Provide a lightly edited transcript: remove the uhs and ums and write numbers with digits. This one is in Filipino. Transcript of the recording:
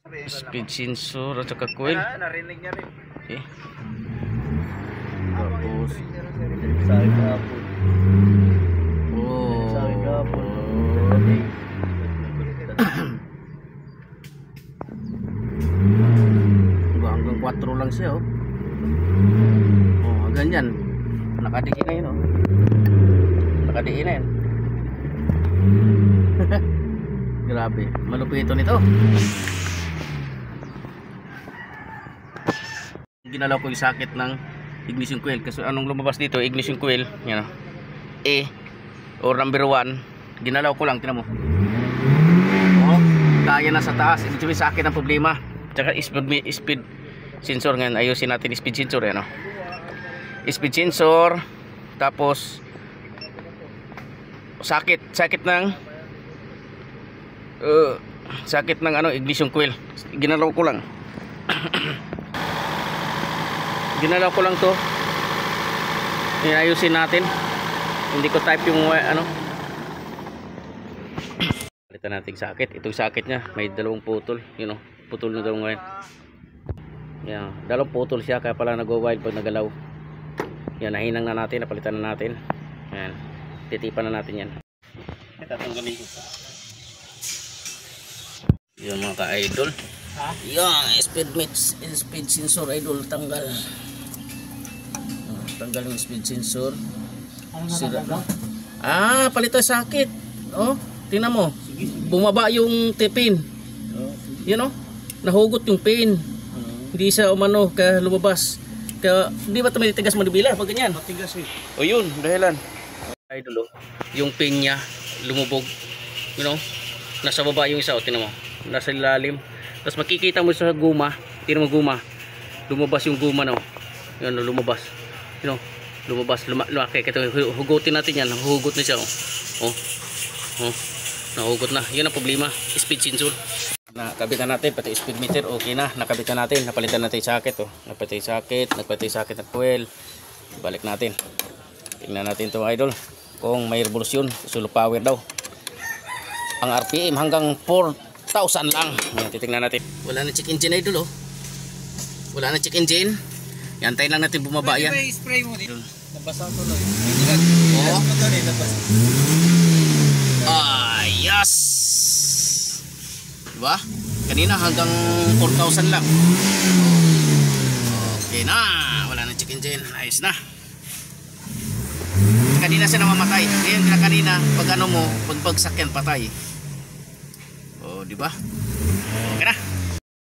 Speed sensor at saka coil. Narinig niya rin. Okay. Tapos Sabi kahapon. oh. Sabi kahapon. Hanggang 4 lang siya oh. Oh, hanggang yan. Nakadiin na yun oh. Nakadiin na yan. Grabe, malupito nito. Ginalaw ko yung sakit ng ignition coil kasi anong lumabas dito, ignition coil, yan oh. Or number 1, ginalaw ko lang, tinan mo. Oh, kaya na sa taas, ibig sabihin sa akin ang problema. Tsaka speed sensor ngayon, ayusin natin speed sensor yan oh. Speed sensor, tapos sakit ng ano, ignition coil. Ginalaw ko lang. Ginalaw ko lang to. Ayusin natin. Hindi ko type yung ano. Palitan natin sakit. Itong sakit niya may dalawang putol, you know. Putol na dalawang ngayon. Yan, dalawang putol siya kaya pala nag-wild pag nagalaw. Yan, nahinang na natin, napalitan na natin. Yan. Titipan na natin yan. Tatanggalin ko. Yan mga ka-idol. Yan, speed sensor idol, tanggal. Tanggal yung speed sensor. Sira. Palitan sakit. Oh, tingnan mo. Bumaba yung pin. Yan oh. Nahugot yung pin. Hindi siya umano kaya lumabas. Kaya di ba tumitigas manibila pag ganyan? Matigas eh. O yun, dahilan. Idol oh. Yung pin niya lumubog. You know? Nasa baba yung isa, oh, tingnan mo. Nasa ilalim. Tapos makikita mo sa guma, tingnan mo guma. Lumabas yung guma no. Yan lumabas. You know, lumabas, lumaki. Kaya hugutin natin yan. Hugot na siya oh. Oh. Nahugot na. Yun ang problema. Speed sensor. Nakabitan natin pati speed meter, okay na. Nakabitan natin, napalitan natin yung socket oh. Napalitan yung socket ng coil. Balik natin. Tingnan natin 'to idol. Kung may revolusyon, solo power daw. Ang RPM hanggang 4,000 lang. Yan, titingnan natin. Wala na check engine idol oh. Wala na check engine. Yantayin lang natin bumaba yan. Pwede ba i-spray mo dito? Nabasa ko lang. Oo. Yes! Diba? Kanina hanggang 4,000 lang. Okay na. Wala na check engine. Ayos na. Kanina siya namamatay. Ngayon kanina, pag ano mo, pag bagsak yan, patay. Oh, diba? Okay na.